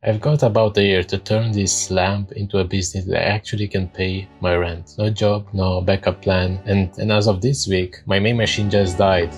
I've got about a year to turn this lamp into a business that actually can pay my rent. No job, no backup plan, and as of this week, my main machine just died.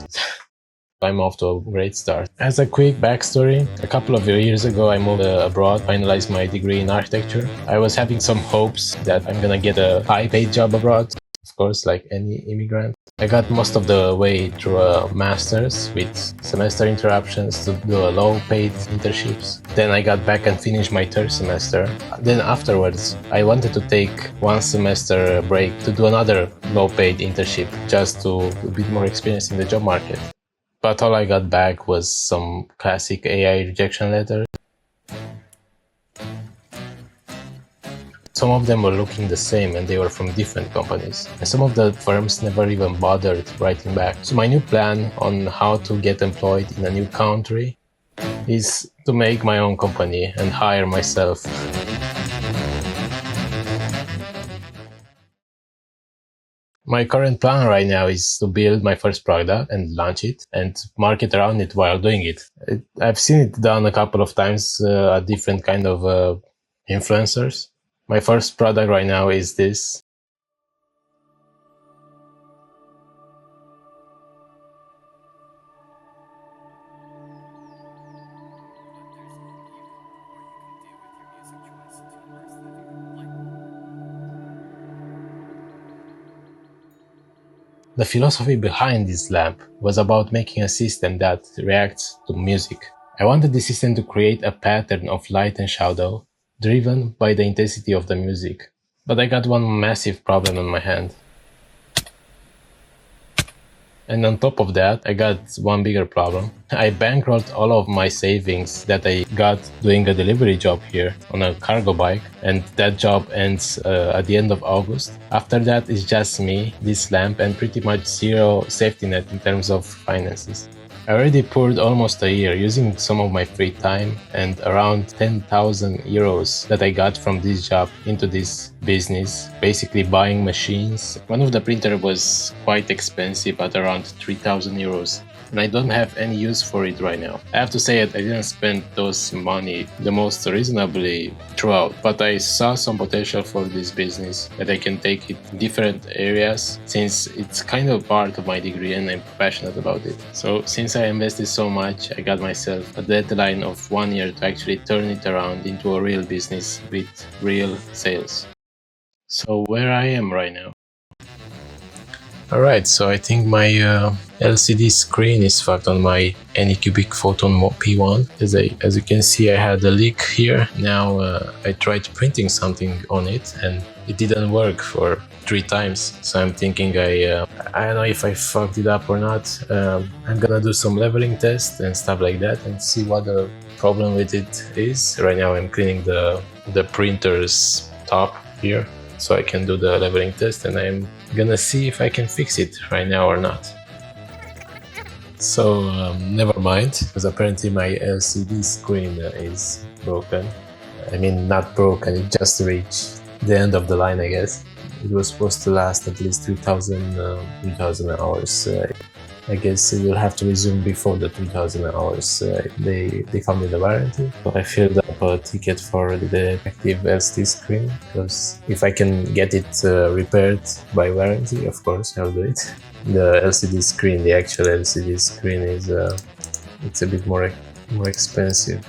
I'm off to a great start. As a quick backstory, a couple of years ago I moved abroad, finalized my degree in architecture. I was having some hopes that I'm gonna get a high-paid job abroad, of course, like any immigrant. I got most of the way through a master's with semester interruptions to do a low-paid internships. Then I got back and finished my third semester. Then afterwards, I wanted to take one semester break to do another low-paid internship just to a bit more experience in the job market. But all I got back was some classic AI rejection letters. Some of them were looking the same and they were from different companies. And some of the firms never even bothered writing back. So my new plan on how to get employed in a new country is to make my own company and hire myself. My current plan right now is to build my first product and launch it and market around it while doing it. I've seen it done a couple of times at different kind of influencers. My first product right now is this. The philosophy behind this lamp was about making a system that reacts to music. I wanted the system to create a pattern of light and shadow driven by the intensity of the music. But I got one massive problem on my hand. And on top of that, I got one bigger problem. I bankrolled all of my savings that I got doing a delivery job here on a cargo bike, and that job ends at the end of August. After that, it's just me, this lamp, and pretty much zero safety net in terms of finances. I already poured almost a year using some of my free time and around 10,000 euros that I got from this job into this business, basically buying machines. One of the printer was quite expensive at around 3,000 euros. And I don't have any use for it right now. I have to say that I didn't spend those money the most reasonably throughout, but I saw some potential for this business that I can take it in different areas since it's kind of part of my degree and I'm passionate about it. So since I invested so much, I got myself a deadline of 1 year to actually turn it around into a real business with real sales. So where I am right now. Alright, so I think my LCD screen is fucked on my Anycubic Photon P1. As you can see, I had a leak here. Now I tried printing something on it and it didn't work for 3 times. So I'm thinking I don't know if I fucked it up or not. I'm gonna do some leveling tests and stuff like that and see what the problem with it is. Right now I'm cleaning the printer's top here, so I can do the leveling test and I'm gonna see if I can fix it right now or not. So never mind, because apparently my LCD screen is broken. I mean, not broken, it just reached the end of the line, I guess. It was supposed to last at least 3,000 hours. I guess it will have to resume before the 3,000 hours. They found me the warranty. So I filled up a ticket for the defective LCD screen, because if I can get it repaired by warranty, of course I'll do it. The LCD screen, the actual LCD screen is it's a bit more expensive.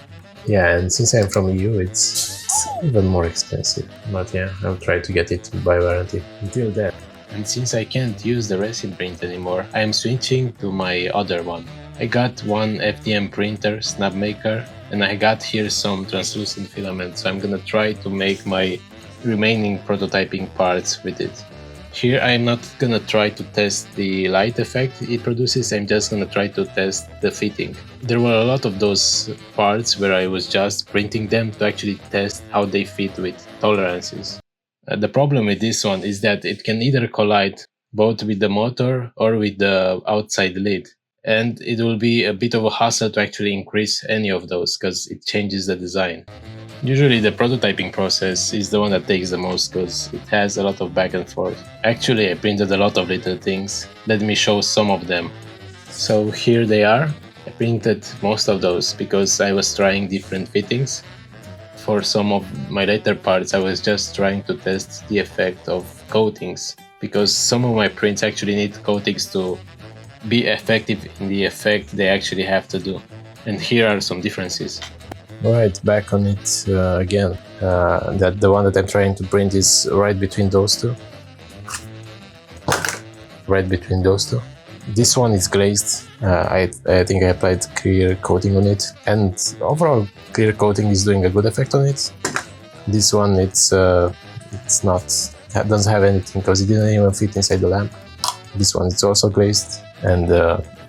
Yeah, and since I'm from EU, it's even more expensive. But yeah, I'll try to get it by warranty. Until then. And since I can't use the resin print anymore, I am switching to my other one. I got one FDM printer, Snapmaker, and I got here some translucent filament, so I'm gonna try to make my remaining prototyping parts with it. Here I'm not gonna try to test the light effect it produces, I'm just gonna try to test the fitting. There were a lot of those parts where I was just printing them to actually test how they fit with tolerances. The problem with this one is that it can either collide both with the motor or with the outside lid. And it will be a bit of a hassle to actually increase any of those because it changes the design. Usually the prototyping process is the one that takes the most because it has a lot of back and forth. Actually, I printed a lot of little things. Let me show some of them. So here they are. I printed most of those because I was trying different fittings. for some of my later parts I was just trying to test the effect of coatings, because some of my prints actually need coatings to be effective in the effect they actually have to do. And here are some differences. Right, back on it again. That the one that I'm trying to print is right between those two. Right between those two. This one is glazed. I think I applied clear coating on it, and overall clear coating is doing a good effect on it. This one, it's not, doesn't have anything because it didn't even fit inside the lamp. This one is also glazed, and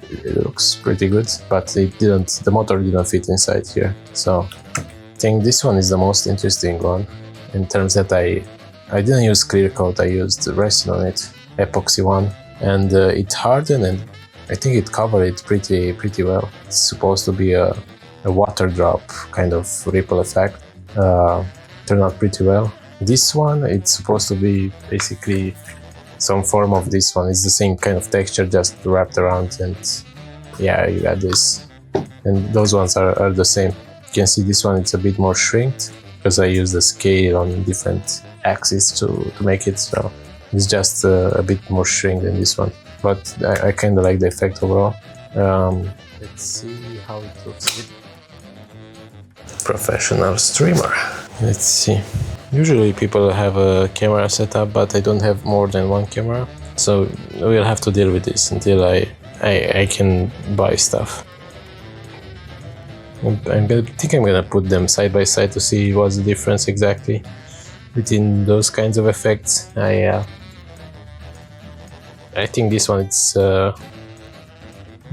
it looks pretty good, but it didn't. The motor didn't fit inside here. So I think this one is the most interesting one in terms that I didn't use clear coat. I used resin on it, epoxy one. And it hardened, and I think it covered it pretty well. It's supposed to be a water drop kind of ripple effect. Turned out pretty well. This one, it's supposed to be basically some form of this one. It's the same kind of texture, just wrapped around, and yeah, you got this. And those ones are the same. You can see this one, it's a bit more shrinked because I used the scale on different axes to make it, so it's just a bit more shrink than this one, but I kind of like the effect overall. Let's see how it looks with professional streamer. Let's see. Usually people have a camera setup, but I don't have more than one camera, so we'll have to deal with this until I can buy stuff. I think I'm gonna put them side by side to see what's the difference exactly between those kinds of effects. I think this one it's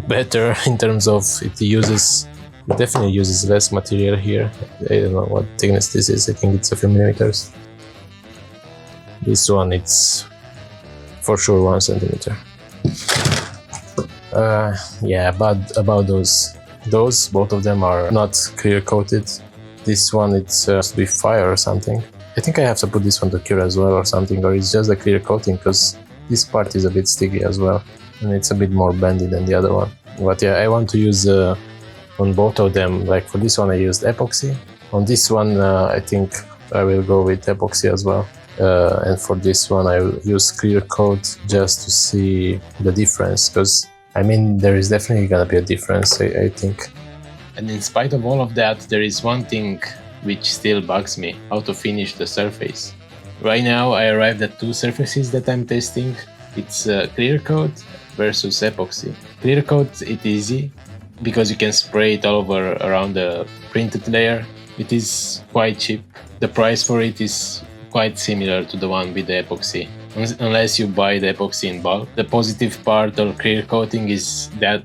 better in terms of it definitely uses less material here. I don't know what thickness this is. I think it's a few millimeters. This one it's for sure 1 centimeter. Yeah, but about those both of them are not clear coated. This one it's supposed to be fire or something. I think I have to put this one to cure as well or something, or it's just a clear coating because this part is a bit sticky as well, and it's a bit more bendy than the other one. But yeah, I want to use on both of them. Like for this one I used epoxy. On this one I think I will go with epoxy as well. And for this one I will use clear coat just to see the difference, because I mean there is definitely gonna be a difference, I think. And in spite of all of that, there is one thing which still bugs me: how to finish the surface. Right now I arrived at two surfaces that I'm testing. It's clear coat versus epoxy. Clear coat, it's easy because you can spray it all over around the printed layer. It is quite cheap. The price for it is quite similar to the one with the epoxy, unless you buy the epoxy in bulk. The positive part of clear coating is that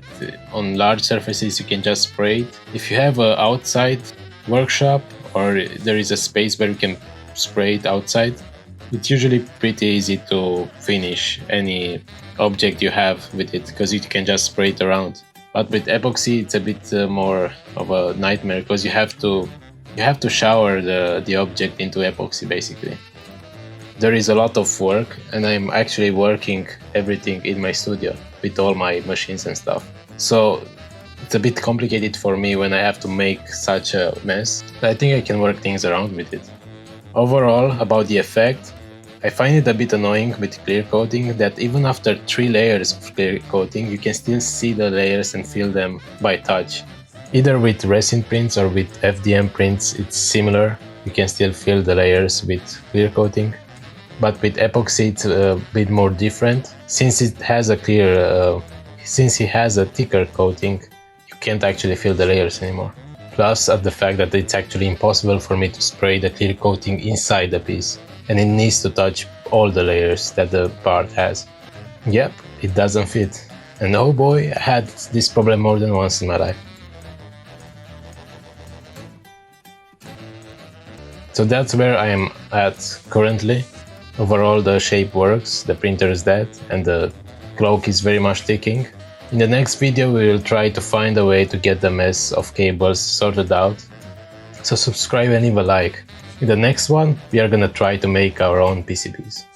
on large surfaces you can just spray it. If you have an outside workshop or there is a space where you can spray it outside, it's usually pretty easy to finish any object you have with it because you can just spray it around. But with epoxy it's a bit more of a nightmare because you have to shower the object into epoxy basically. There is a lot of work, and I'm actually working everything in my studio with all my machines and stuff. So it's a bit complicated for me when I have to make such a mess. But I think I can work things around with it. Overall, about the effect, I find it a bit annoying with clear coating that even after 3 layers of clear coating, you can still see the layers and feel them by touch. Either with resin prints or with FDM prints, it's similar. You can still feel the layers with clear coating. But with epoxy, it's a bit more different. Since it has a thicker coating, you can't actually feel the layers anymore. Plus, the fact that it's actually impossible for me to spray the clear coating inside the piece, and it needs to touch all the layers that the part has. Yep, it doesn't fit. And oh boy, I had this problem more than once in my life. So that's where I am at currently. Overall the shape works, the printer is dead, and the cloak is very much ticking. In the next video we will try to find a way to get the mess of cables sorted out. So subscribe and leave a like. In the next one we are gonna try to make our own PCBs.